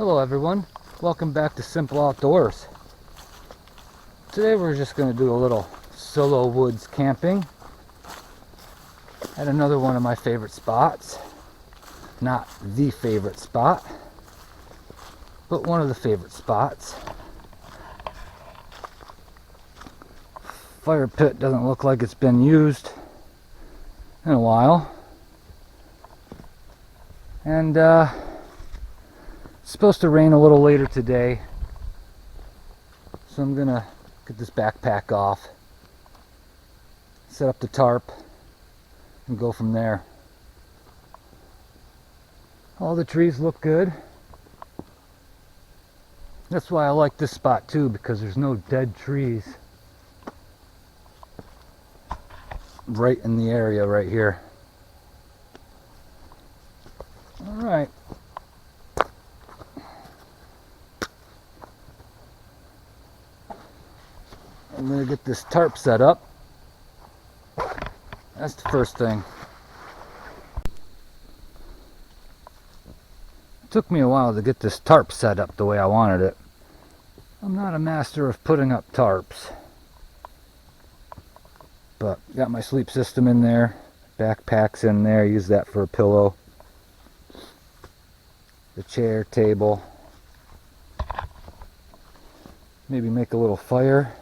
Hello everyone, welcome back to Simple Outdoors. Today we're just going to do a little solo woods camping at another one of my favorite spots. Not the favorite spot, but one of the favorite spots. Fire pit doesn't look like it's been used in a while. And it's supposed to rain a little later today, so I'm gonna get this backpack off, set up the tarp, and go from there. All the trees look good. That's why I like this spot too, because there's no dead trees right in the area right here. All right. I'm gonna get this tarp set up. That's the first thing. It took me a while to get this tarp set up the way I wanted it. I'm not a master of putting up tarps, but got my sleep system in there, backpack's in there, use that for a pillow, the chair, table, maybe make a little fire,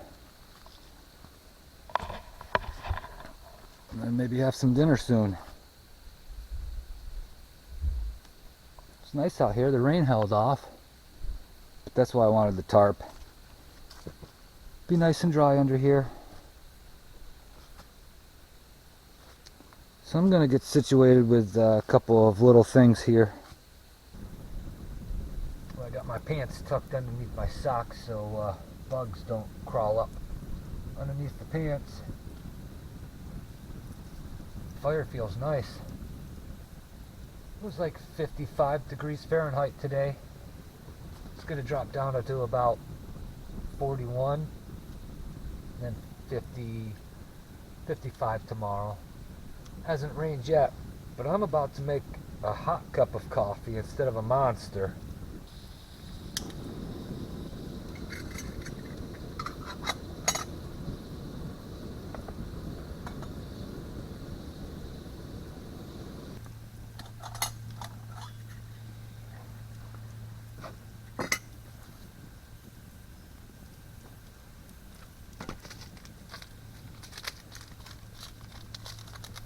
and then maybe have some dinner soon. It's nice out here. The rain held off, but that's why I wanted the tarp. Be nice and dry under here. So I'm going to get situated with a couple of little things here. Well, I got my pants tucked underneath my socks so bugs don't crawl up underneath the pants. Fire feels nice. It was like 55 degrees Fahrenheit today. It's going to drop down to about 41, then 50, 55 tomorrow. Hasn't rained yet, but I'm about to make a hot cup of coffee instead of a monster.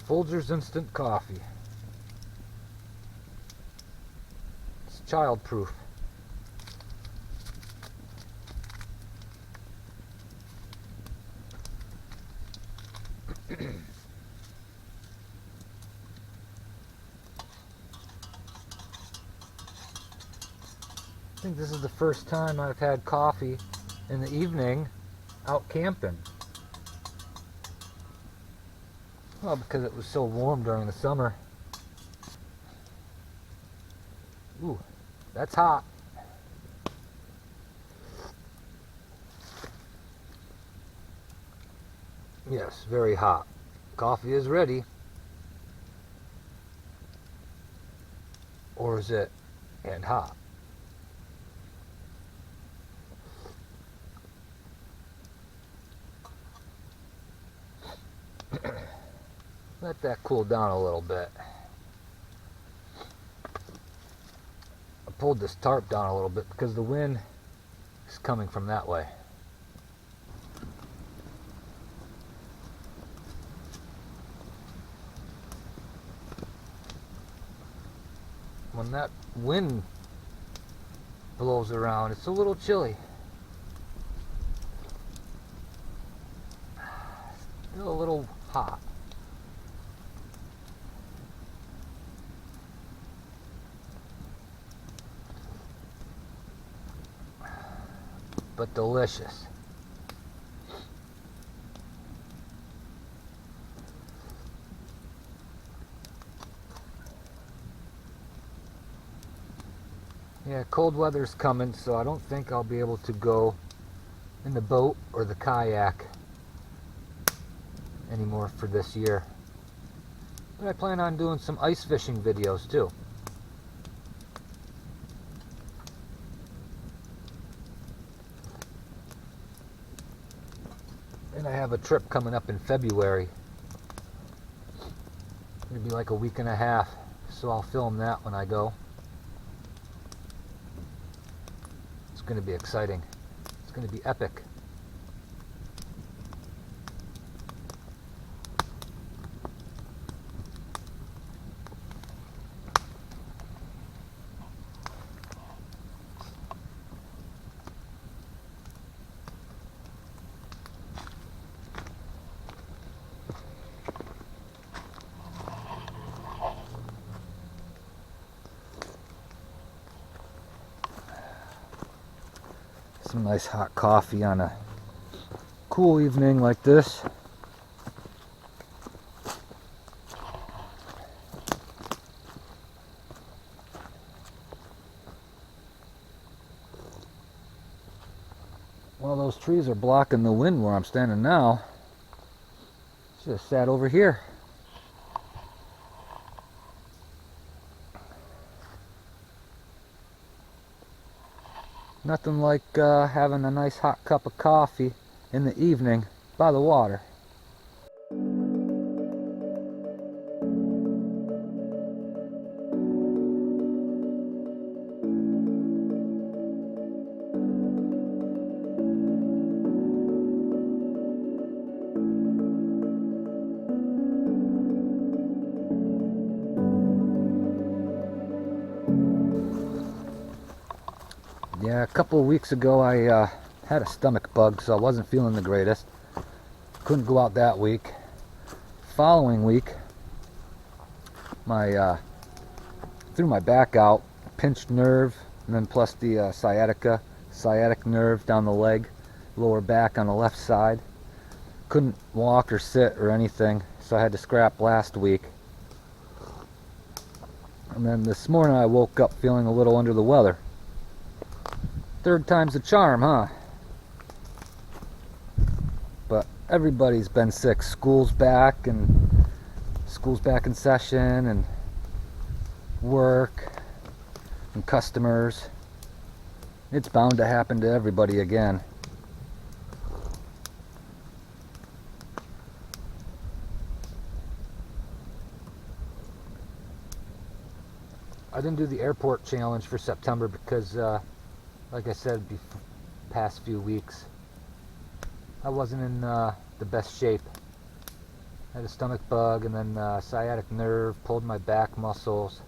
Folgers Instant Coffee. It's child-proof. I think this is the first time I've had coffee in the evening out camping. Well, because it was so warm during the summer. Ooh, that's hot. Yes, very hot. Coffee is ready. Or is it and hot? Let that cool down a little bit. I pulled this tarp down a little bit because the wind is coming from that way. When that wind blows around, it's a little chilly. Still a little hot. But delicious. Yeah, cold weather's coming, so I don't think I'll be able to go in the boat or the kayak anymore for this year. But I plan on doing some ice fishing videos too. And I have a trip coming up in February. It'll be like a week and a half, so I'll film that when I go. It's going to be exciting. It's going to be epic. Some nice hot coffee on a cool evening like this. Well, those trees are blocking the wind where I'm standing now. Should have sat over here. Nothing like having a nice hot cup of coffee in the evening by the water. Yeah, a couple of weeks ago I had a stomach bug, so I wasn't feeling the greatest. Couldn't go out that week. Following week, threw my back out, pinched nerve, and then plus the sciatic nerve down the leg, lower back on the left side. Couldn't walk or sit or anything, so I had to scrap last week. And then this morning I woke up feeling a little under the weather. Third time's a charm, huh? But everybody's been sick. School's back in session, and work and customers. It's bound to happen to everybody again. I didn't do the airport challenge for September because like I said, past few weeks, I wasn't in the best shape. I had a stomach bug and then sciatic nerve, pulled my back muscles.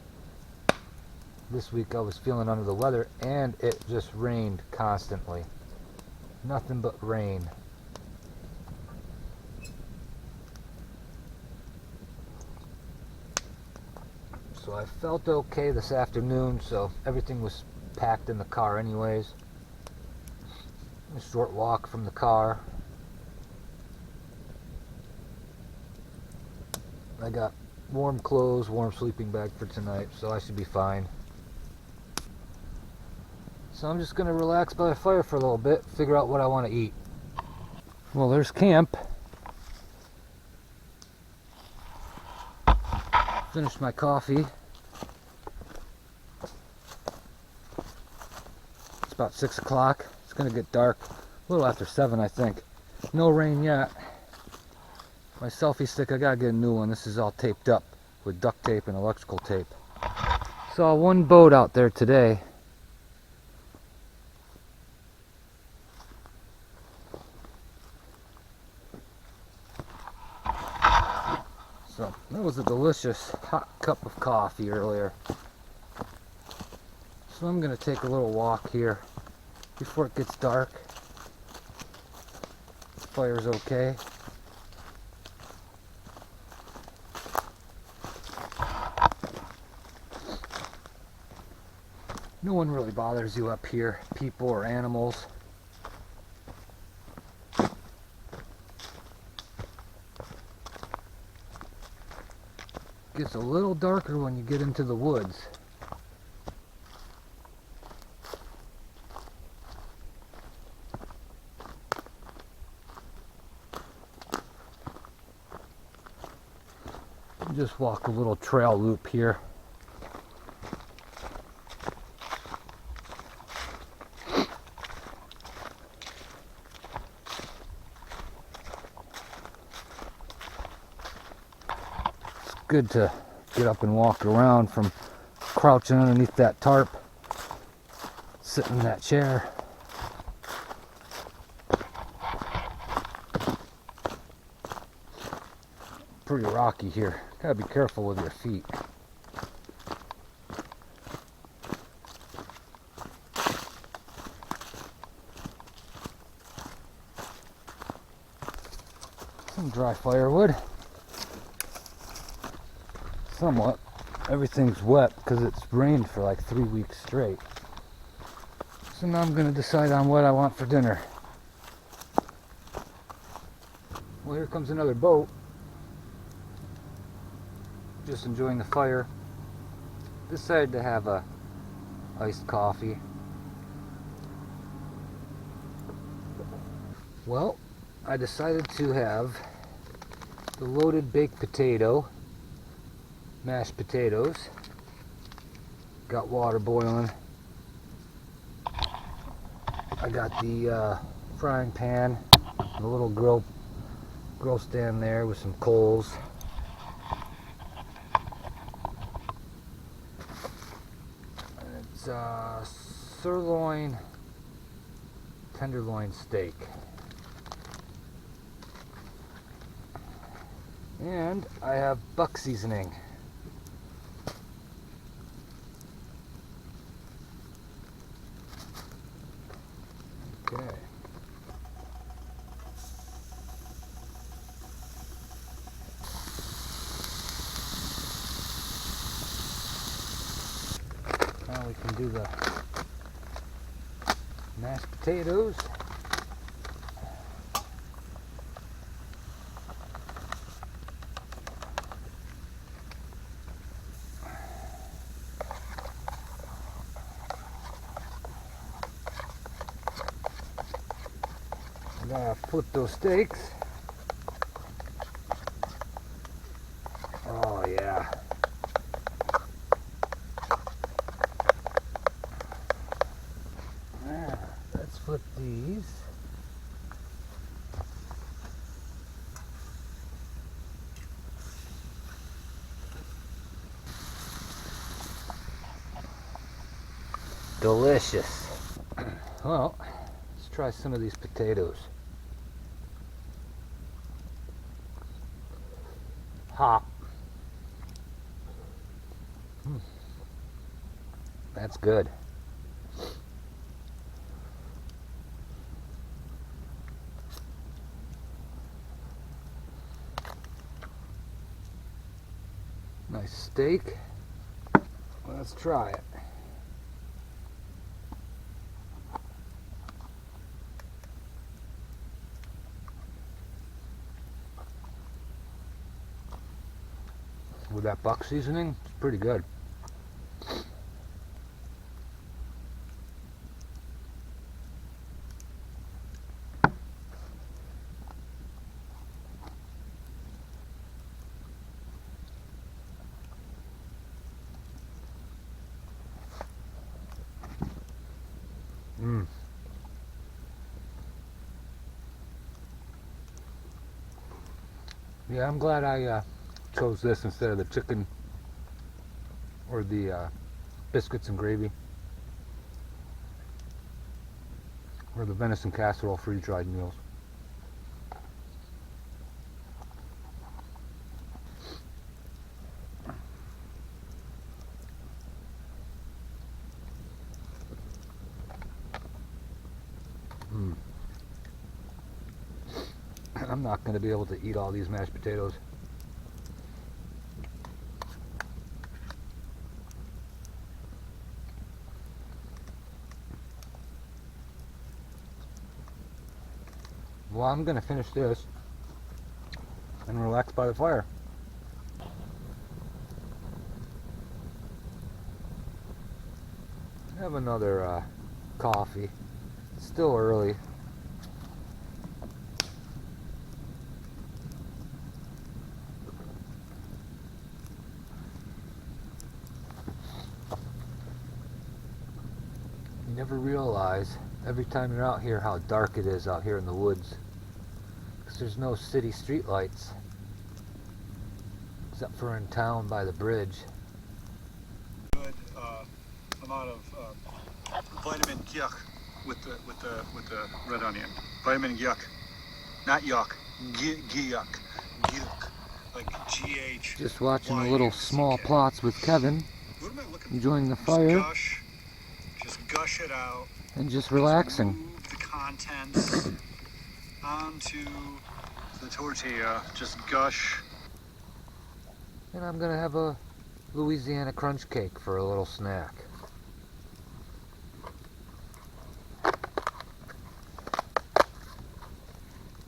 This week I was feeling under the weather, and it just rained constantly. Nothing but rain. So I felt okay this afternoon, so everything was packed in the car anyways. A short walk from the car. I got warm clothes, warm sleeping bag for tonight, so I should be fine. So I'm just gonna relax by the fire for a little bit, figure out what I want to eat. Well, there's camp. Finished my coffee. It's about 6 o'clock. It's gonna get dark a little after 7, I think. No rain yet. My selfie stick, I gotta get a new one. This is all taped up with duct tape and electrical tape. Saw one boat out there today. So that was a delicious hot cup of coffee earlier. So I'm gonna take a little walk here before it gets dark. The fire's okay. No one really bothers you up here, people or animals. Gets a little darker when you get into the woods. Just walk a little trail loop here. good to get up and walk around from crouching underneath that tarp, sitting in that chair. Pretty rocky here. Gotta be careful with your feet. Some dry firewood. Somewhat. Everything's wet because it's rained for like 3 weeks straight. So now I'm gonna decide on what I want for dinner. Well, here comes another boat. Just enjoying the fire. Decided to have a iced coffee. Well, I decided to have the loaded baked potato, mashed potatoes. Got water boiling. I got the frying pan, the little grill stand there with some coals. It's sirloin tenderloin steak. And I have buck seasoning. Okay. Now we can do the mashed potatoes. I'm gonna flip those steaks. Oh yeah. Let's flip these. Delicious. Well, let's try some of these potatoes. Hot. That's good. Nice steak. Let's try it. With that buck seasoning, it's pretty good. Yeah, I'm glad I chose this instead of the chicken or the biscuits and gravy or the venison casserole freeze-dried meals. I'm not going to be able to eat all these mashed potatoes. Well, I'm going to finish this and relax by the fire. Have another coffee. It's still early. You never realize every time you're out here how dark it is out here in the woods, because there's no city street lights. It's except for in town by the bridge. Good amount of vitamin yuck with the red onion. Vitamin yuck, not yuck. Gyuk, gyuk, like GH. Just watching the little small plots with Kevin, enjoying the fire, just gush it out, and just relaxing. Move the contents onto the tortilla. Just gush. And I'm gonna have a Louisiana crunch cake for a little snack.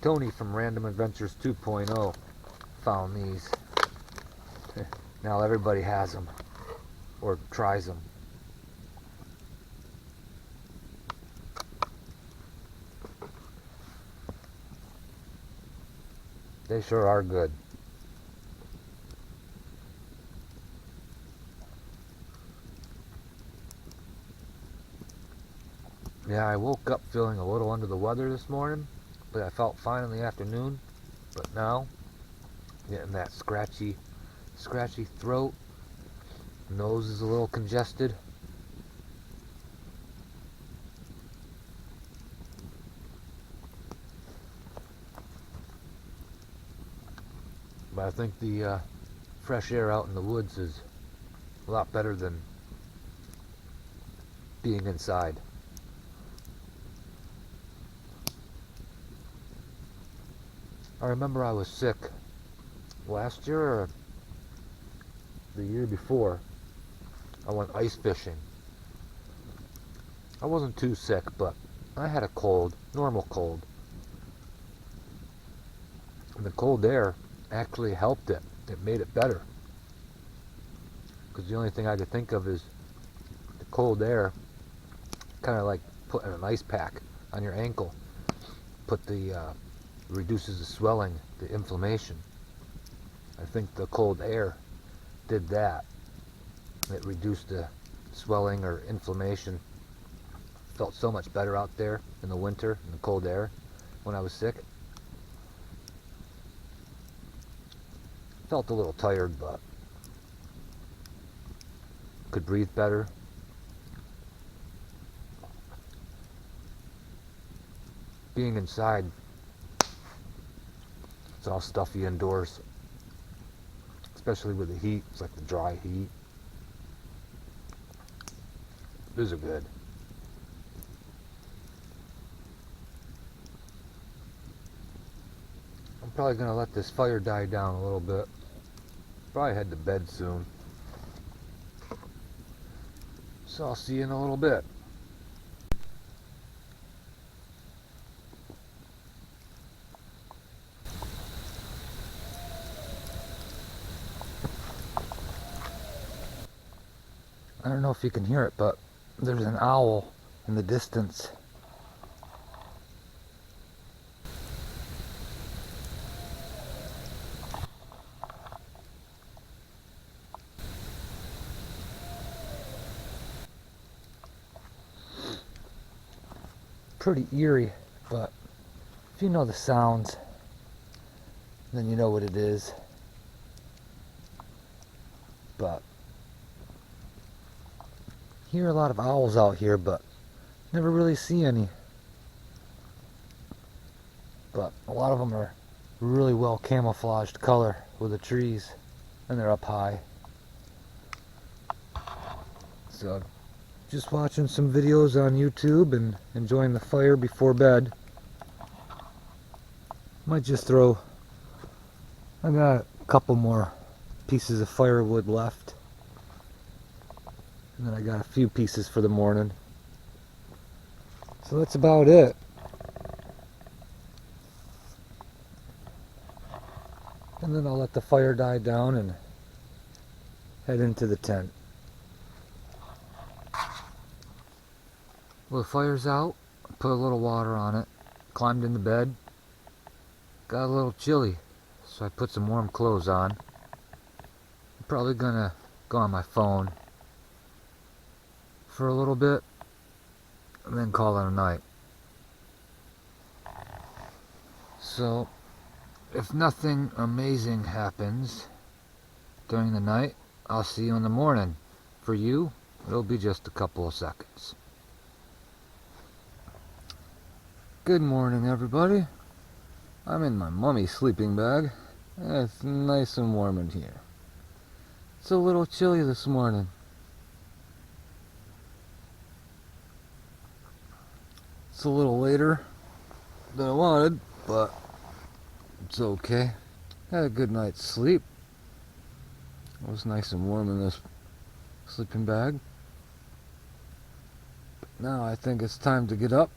Tony from Random Adventures 2.0 found these. Now everybody has them, or tries them. They sure are good. Yeah, I woke up feeling a little under the weather this morning, but I felt fine in the afternoon. But now, getting that scratchy throat, nose is a little congested. But I think the fresh air out in the woods is a lot better than being inside. I remember I was sick last year or the year before. I went ice fishing. I wasn't too sick, but I had a cold, normal cold. And the cold air actually helped it. It made it better. Because the only thing I could think of is the cold air, kind of like putting an ice pack on your ankle. Reduces the swelling, the inflammation. I think the cold air did that. It reduced the swelling or inflammation. Felt so much better out there in the winter, in the cold air, when I was sick. Felt a little tired, but could breathe better. Being inside, it's all stuffy indoors, especially with the heat. It's like the dry heat. These are good. I'm probably going to let this fire die down a little bit. Probably head to bed soon. So I'll see you in a little bit. I don't know if you can hear it, but there's an owl in the distance. Pretty eerie, but if you know the sounds, then you know what it is. But hear a lot of owls out here, but never really see any. But a lot of them are really well camouflaged color with the trees, and they're up high. So just watching some videos on YouTube and enjoying the fire before bed. Might just throw, I got a couple more pieces of firewood left. And then I got a few pieces for the morning. So that's about it. And then I'll let the fire die down and head into the tent. Well, the fire's out. Put a little water on it. Climbed into bed. Got a little chilly, so I put some warm clothes on. I'm probably gonna go on my phone for a little bit and then call it a night. So if nothing amazing happens, during the night. I'll see you in the morning. For you, it'll be just a couple of seconds. Good morning, everybody. I'm in my mummy sleeping bag. It's nice and warm in here. It's a little chilly this morning. It's a little later than I wanted, but it's okay. Had a good night's sleep. It was nice and warm in this sleeping bag. Now I think it's time to get up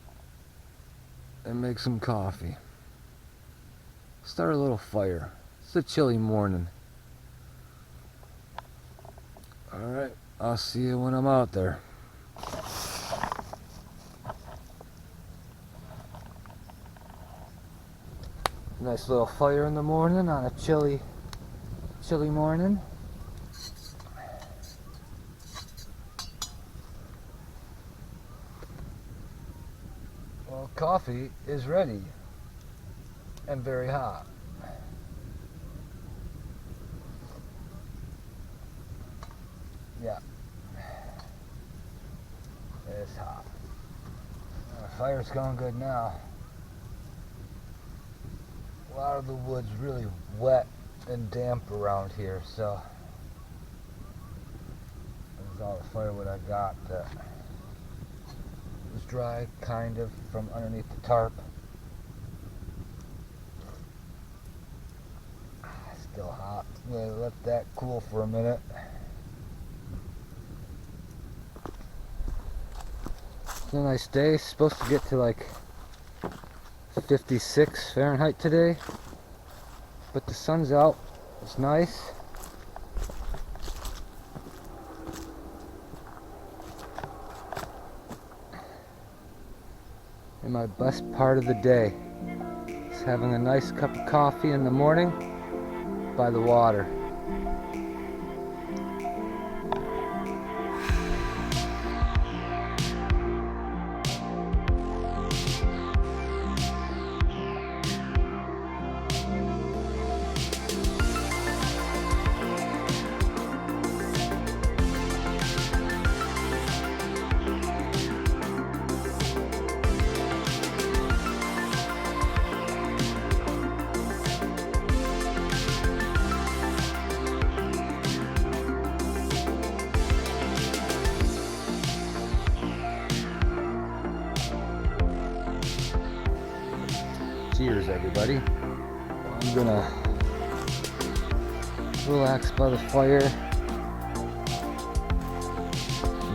and make some coffee. Start a little fire. It's a chilly morning. Alright, I'll see you when I'm out there. Nice little fire in the morning on a chilly morning. Well, coffee is ready and very hot. Yeah, it's hot. The fire's going good now. A lot of the wood's really wet and damp around here, so this is all the firewood I got that was dry, kind of, from underneath the tarp. Still hot. I'm gonna let that cool for a minute. It's a nice day. It's supposed to get to like 56 Fahrenheit today, but the sun's out. It's nice. And my best part of the day is having a nice cup of coffee in the morning by the water. Cheers, everybody. I'm gonna relax by the fire,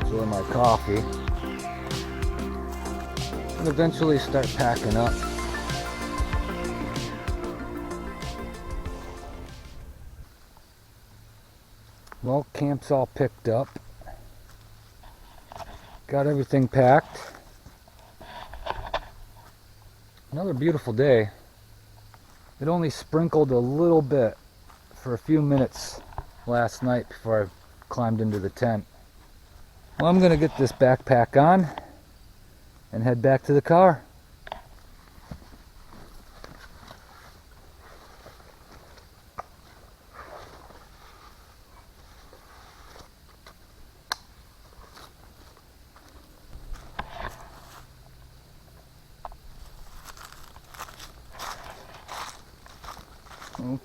enjoy my coffee, and eventually start packing up. Well, camp's all picked up. Got everything packed. Another beautiful day. It only sprinkled a little bit for a few minutes last night before I climbed into the tent. Well, I'm gonna get this backpack on and head back to the car.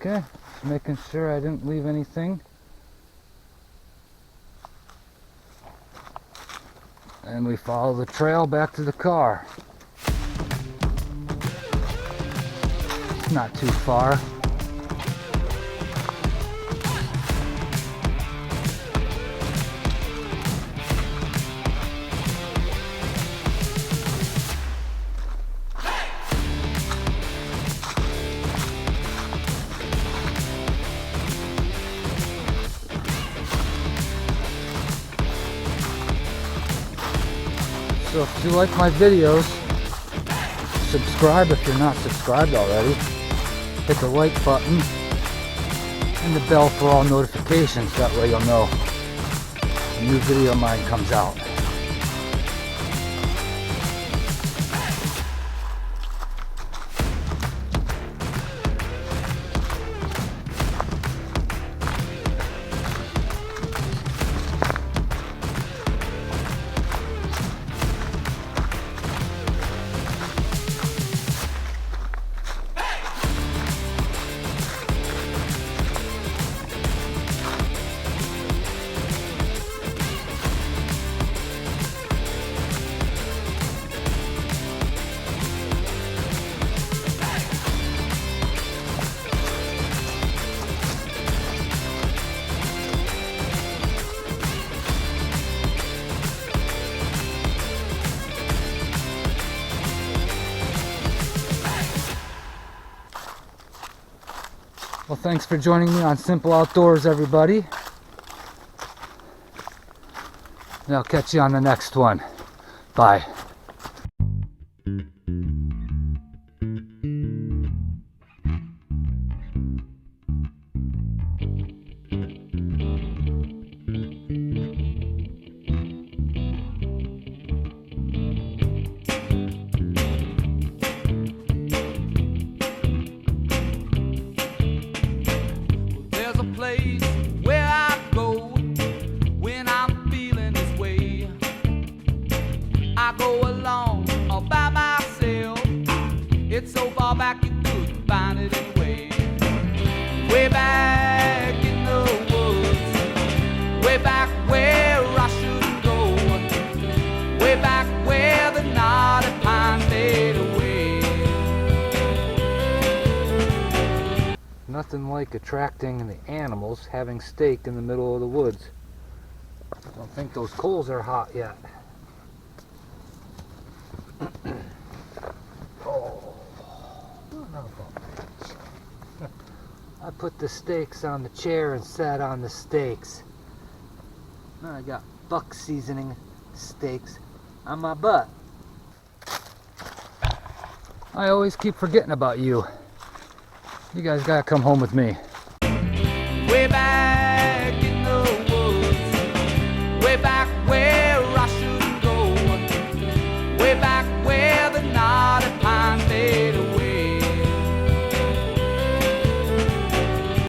Okay, just making sure I didn't leave anything. And we follow the trail back to the car. It's not too far. So if you like my videos, subscribe if you're not subscribed already. Hit the like button and the bell for all notifications. That way you'll know a new video of mine comes out. Well, thanks for joining me on Simple Outdoors, everybody. And I'll catch you on the next one. Bye. There's a place where I go when I'm feeling this way. I go along all by myself. It's so far back you couldn't find it anyway. Way back in the woods, way back where I shouldn't go, way back where the knotty pines fade away. Nothing like attracting the animals having steak in the middle of the woods. I don't think those coals are hot yet. Oh, I put the steaks on the chair and sat on the steaks. Now I got buck seasoning steaks on my butt. I always keep forgetting about you. You guys gotta come home with me. Way back